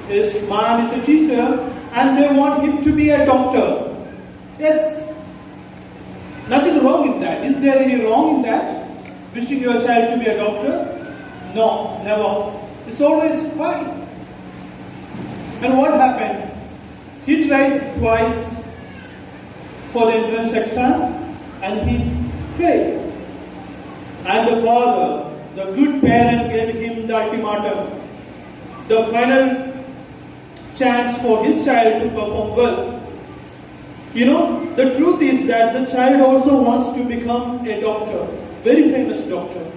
His man is a teacher and they want him to be a doctor. Yes, nothing wrong in that. Is there any wrong in that? Wishing your child to be a doctor? No, never. It's always fine. And what happened? He tried twice for the entrance exam and he failed. And the father, the good parent, gave him the ultimatum, the final chance for his child to perform well. You know, the truth is that the child also wants to become a doctor, very famous doctor.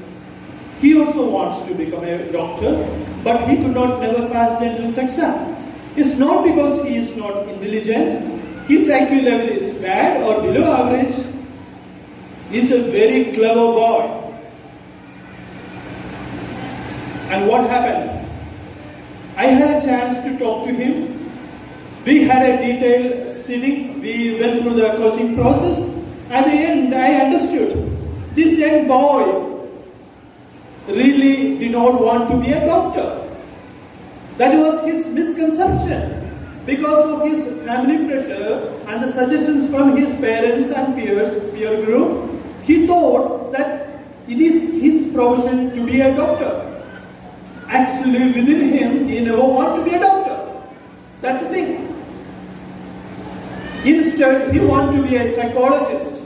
He also wants to become a doctor, but he could not never pass the entrance exam. It's not because he is not intelligent, his IQ level is bad or below average. He's a very clever boy. And what happened? I had a chance to talk to him. We had a detailed sitting. We went through the coaching process. At the end, I understood. This young boy really did not want to be a doctor. That was his misconception. Because of his family pressure and the suggestions from his parents and peer group, he thought that it is his profession to be a doctor. Actually, within him, he never wanted to be a doctor. That's the thing. Instead, he wanted to be a psychologist.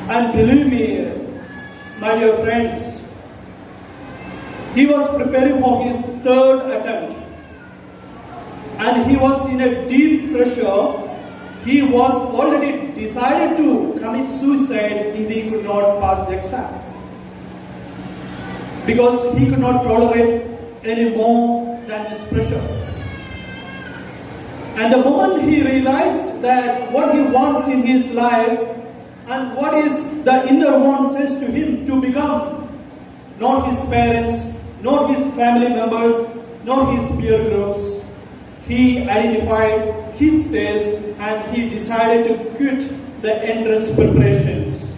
And believe me, my dear friends, he was preparing for his third attempt. And he was in a deep pressure. He was already decided to commit suicide if he could not pass the exam. Because he could not tolerate any more than this pressure. And the moment he realized that what he wants in his life and what is the inner one says to him to become, not his parents, not his family members, not his peer groups, he identified his taste and he decided to quit the entrance preparations.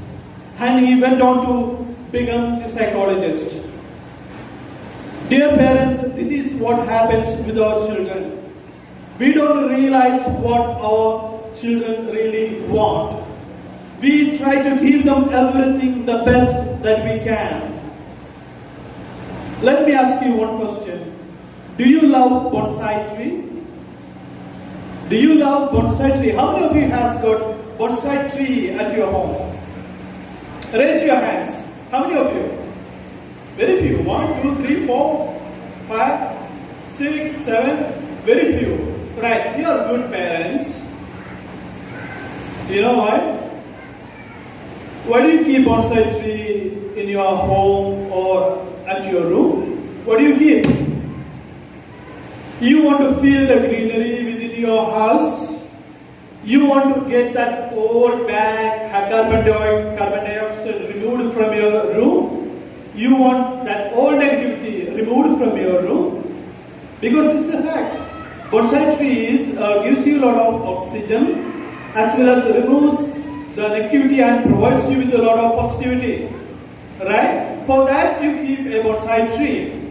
And he went on to become a psychologist. Dear parents, this is what happens with our children. We don't realize what our children really want. We try to give them everything the best that we can. Let me ask you one question. Do you love bonsai tree? Do you love bonsai tree? How many of you has got bonsai tree at your home? Raise your hands. How many of you? Very few. 1, 2, 3, 4, 5, 6, 7. Very few. Right. You are good parents. You know why? Why do you keep bonsai tree in your home or at your room? What do you keep? You want to feel the greenery within your house. You want to get that old bad carbon dioxide removed from your room. You want that old negativity removed from your room. Because it's a fact. Bonsai trees gives you a lot of oxygen as well as removes the negativity and provides you with a lot of positivity. Right? For that you keep a bonsai tree.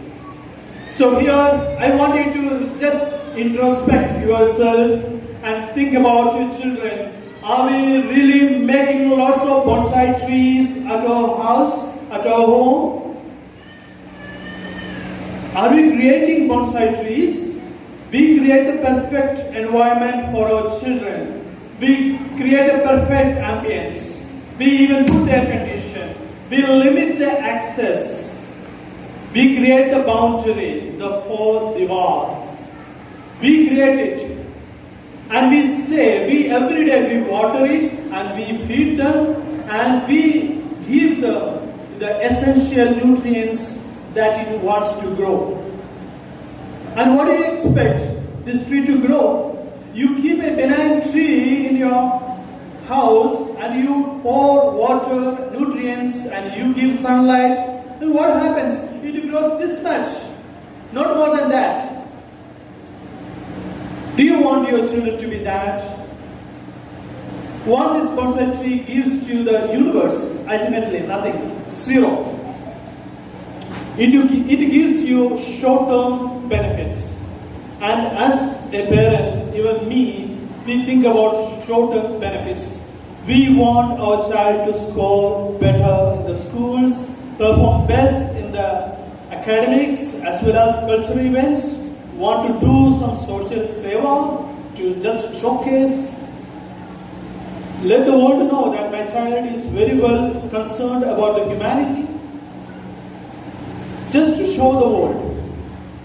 So here I want you to just introspect yourself and think about your children. Are we really making lots of bonsai trees at our house, at our home? Are we creating bonsai trees? We create the perfect environment for our children. We create a perfect ambience. We even put air condition. We limit the access. We create the boundary, the fourth divar. We create it. And we say, every day we water it and we feed them and we give the essential nutrients that it wants to grow. And what do you expect this tree to grow? You keep a banana tree in your house and you pour water, nutrients, and you give sunlight. And what happens? It grows this much, not more than that. Do you want your children to be that? What this bonsai tree gives to the universe? Ultimately, nothing. Zero. It gives you short-term benefits. And as a parent, even me, we think about short-term benefits. We want our child to score better in the schools, perform best in the academics as well as cultural events, want to do some social seva to just showcase. Let the world know that my child is very well concerned about the humanity. Just to show the world.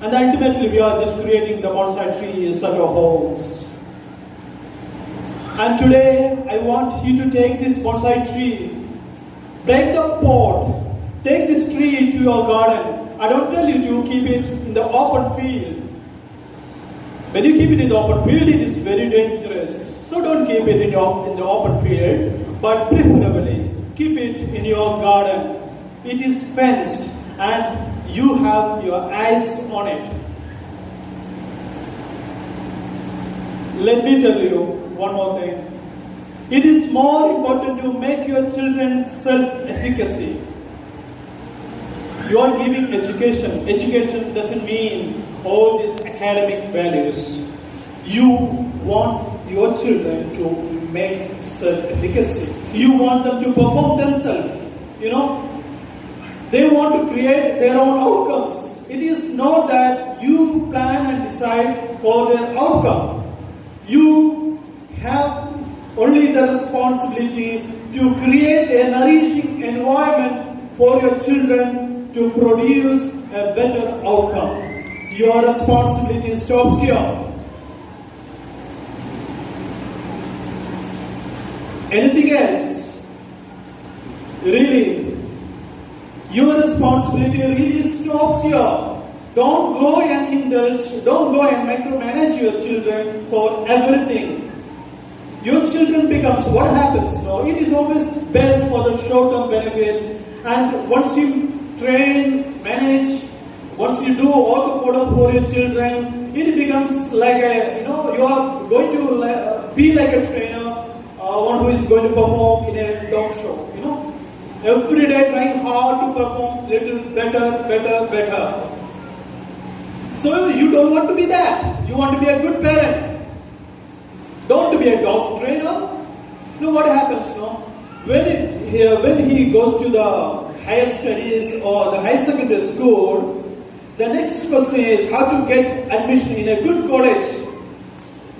And ultimately we are just creating the bonsai trees at our homes. And today I want you to take this bonsai tree, break the pot, take this tree to your garden. I don't tell you to keep it in the open field. When you keep it in the open field, it is very dangerous. So don't keep it in the open field, but preferably keep it in your garden. It is fenced and you have your eyes on it. Let me tell you one more thing. It is more important to make your children self-efficacy. You are giving education. Education doesn't mean all these academic values. You want your children to make self-efficacy. You want them to perform themselves. They want to create their own outcomes. It is not that you plan and decide for their outcome. You have only the responsibility to create a nourishing environment for your children to produce a better outcome. Your responsibility stops here. Anything else? Really? Your responsibility really stops here. Don't go and indulge, don't go and micromanage your children for everything. Your children becomes what happens? No, it is always best for the short-term benefits. And once you train, manage, once you do all the follow for your children, it becomes like you are going to be like a trainer, one who is going to perform in a dog show, Every day trying hard to perform little better. So you don't want to be that. You want to be a good parent. Don't be a dog trainer. What happens, When he goes to the higher studies or the higher secondary school, the next question is how to get admission in a good college.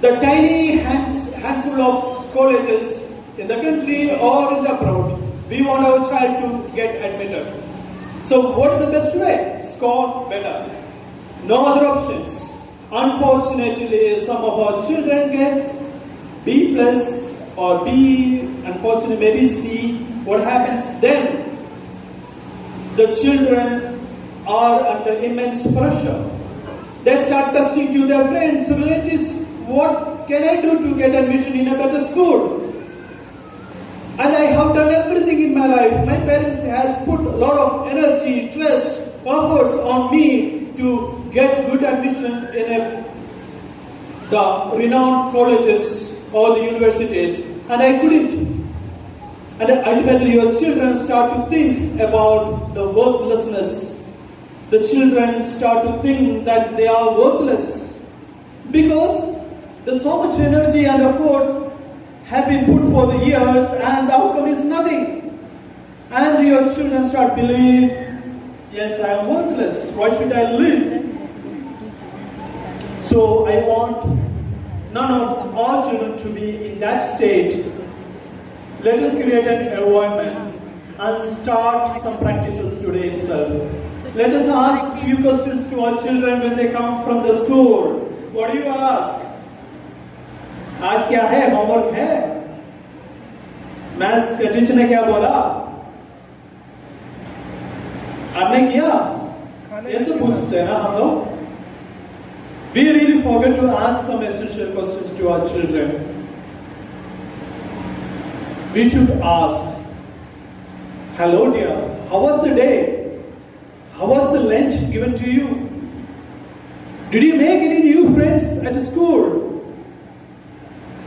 The tiny handful of colleges in the country or in the abroad, we want our child to get admitted. So what is the best way? Score better. No other options. Unfortunately, some of our children get B plus or B, unfortunately maybe C. What happens then? The children are under immense pressure. They start testing to their friends, relatives, what can I do to get admission in a better school? And I have done everything in my life. My parents has put a lot of energy, trust, efforts on me to get good admission in the renowned colleges or the universities. And I couldn't. And then ultimately your children start to think about the worthlessness. The children start to think that they are worthless. Because there's so much energy and effort have been put for the years and the outcome is nothing. And your children start believing, yes, I am worthless. Why should I live? So I want none of our children to be in that state. Let us create an environment and start some practices today itself. Let us ask a few questions to our children when they come from the school. What do you ask? आज क्या है? Homework है? Maths का teacher ने क्या बोला? आपने किया? ऐसे पूछते हैं ना हम लोग? We really forget to ask some essential questions to our children. We should ask, hello dear, how was the day? How was the lunch given to you? Did you make any new friends at school?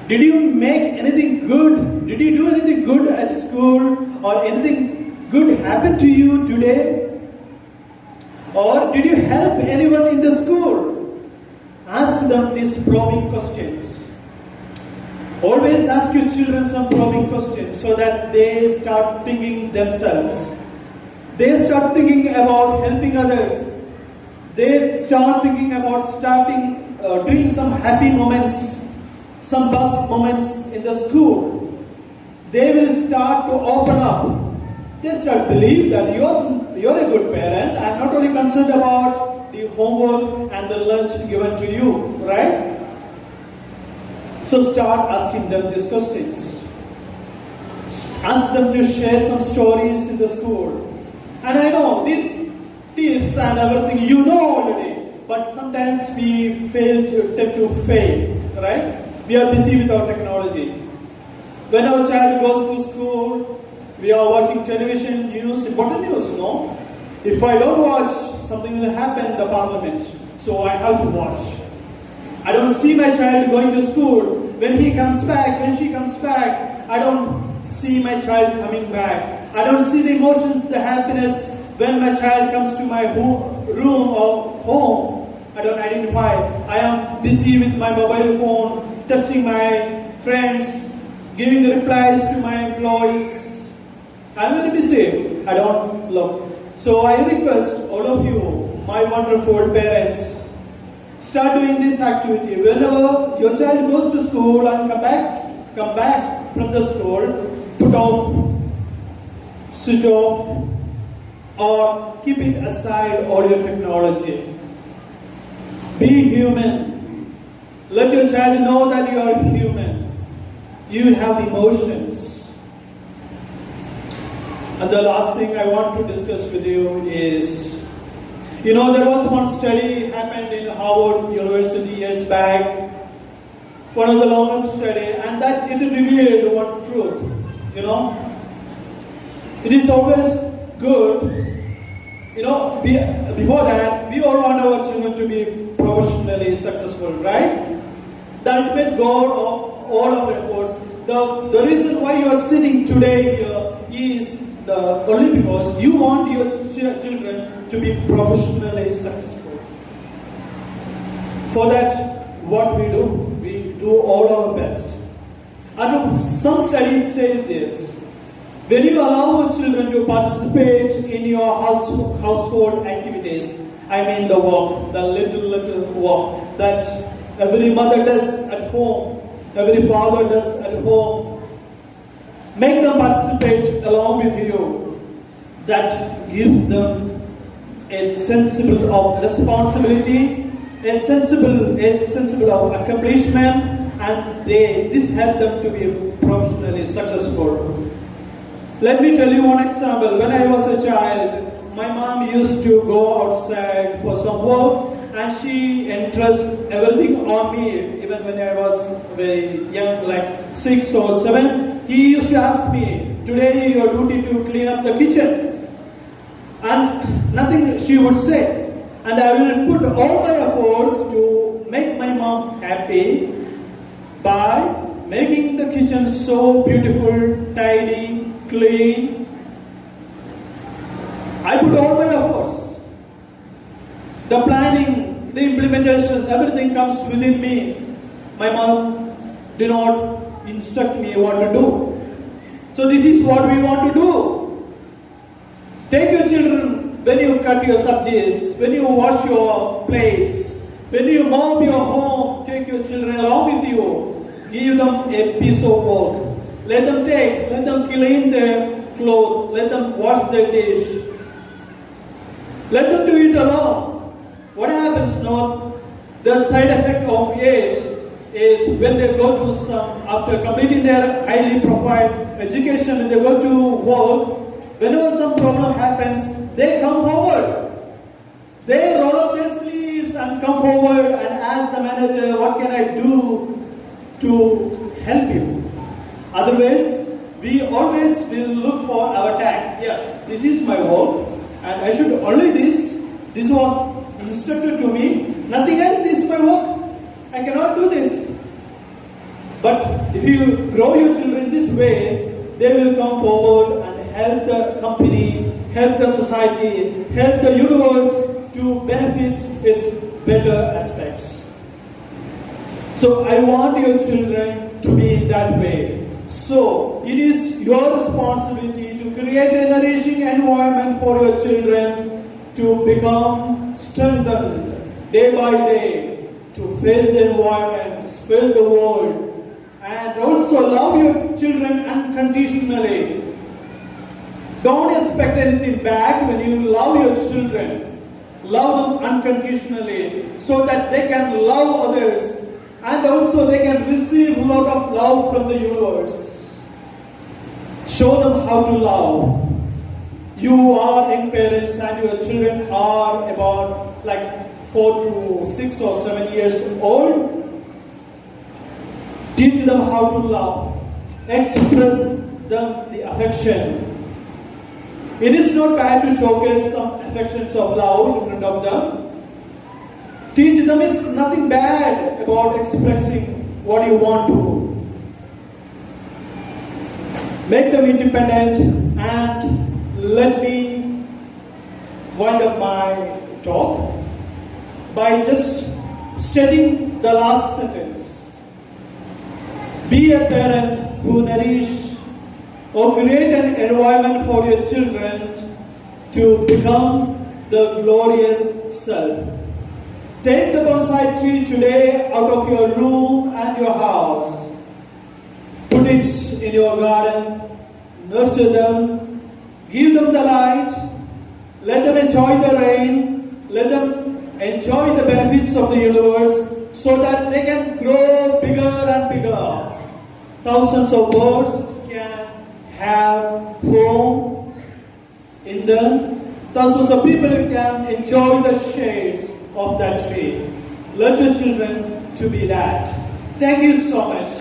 Did you make anything good? Did you do anything good at school? Or anything good happen to you today? Or did you help anyone in the school? them these probing questions. Always ask your children some probing questions so that they start thinking themselves. They start thinking about helping others. They start thinking about doing some happy moments, some bus moments in the school. They will start to open up. They start to believe that you're a good parent and not only concerned about the homework and the lunch given to you, right? So start asking them these questions. Ask them to share some stories in the school. And I know these tips and everything you know already, but sometimes we tend to fail, right? We are busy with our technology. When our child goes to school, we are watching television, news, important news, no? If I don't watch, something will happen in the parliament. So I have to watch. I don't see my child going to school. When he comes back, when she comes back, I don't see my child coming back. I don't see the emotions, the happiness when my child comes to my room or home. I don't identify. I am busy with my mobile phone, testing my friends, giving the replies to my employees. I'm very busy. I don't look. So I request all of you, my wonderful parents, start doing this activity. Whenever your child goes to school and come back from the school, put off, switch off, or keep it aside all your technology. Be human. Let your child know that you are human. You have emotions. And the last thing I want to discuss with you is, there was one study happened in Harvard University years back, one of the longest study, and that it revealed one truth. It is always good. Before that, we all want our children to be professionally successful, right? The ultimate goal of all our efforts. The reason why you are sitting today here is only because you want your children to be professionally successful. For that, what we do all our best. And some studies say this. When you allow your children to participate in your household activities, I mean the work, the little work that every mother does at home, every father does at home, make them participate along with you. That gives them a sensible of responsibility, a sensible of accomplishment, and this helps them to be professionally successful. Let me tell you one example. When I was a child, my mom used to go outside for some work, and she entrusted everything on me. Even when I was very young, like 6 or 7, he used to ask me, "Today your duty to clean up the kitchen." And nothing she would say. And I will put all my efforts to make my mom happy by making the kitchen so beautiful, tidy, clean. I put all my efforts. The planning, the implementation, everything comes within me. My mom did not instruct me what to do. So this is what we want to do. Take your children when you cut your subjects, when you wash your plates, when you mop your home, take your children along with you. Give them a piece of work. Let them clean their clothes, let them wash their dish. Let them do it alone. What happens now, the side effect of it is when they go to after completing their highly profiled education, when they go to work, whenever some problem happens, they come forward. They roll up their sleeves and come forward and ask the manager, "What can I do to help you?" Otherwise, we always will look for our tag. Yes, this is my work, and I should only this. This was instructed to me. Nothing else is my work. I cannot do this. But if you grow your children this way, they will come forward and help the company, help the society, help the universe to benefit its better aspects. So I want your children to be in that way. So it is your responsibility to create a nourishing environment for your children to become strengthened day by day, to face the environment, to face the world, and also love your children unconditionally. Don't expect anything back when you love your children. Love them unconditionally so that they can love others and also they can receive a lot of love from the universe. Show them how to love. You are young parents and your children are about like 4 to 6 or 7 years old. Teach them how to love. Express them the affection. It is not bad to showcase some affections of love in front of them. Teach them is nothing bad about expressing what you want to. Make them independent, and let me wind up my talk by just stating the last sentence. Be a parent who nourish or create an environment for your children to become the glorious self. Take the bonsai tree today out of your room and your house. Put it in your garden, nurture them, give them the light, let them enjoy the rain, let them enjoy the benefits of the universe so that they can grow bigger and bigger. Thousands of birds can have home in them. Thousands of people can enjoy the shades of that tree. Let your children to be that. Thank you so much.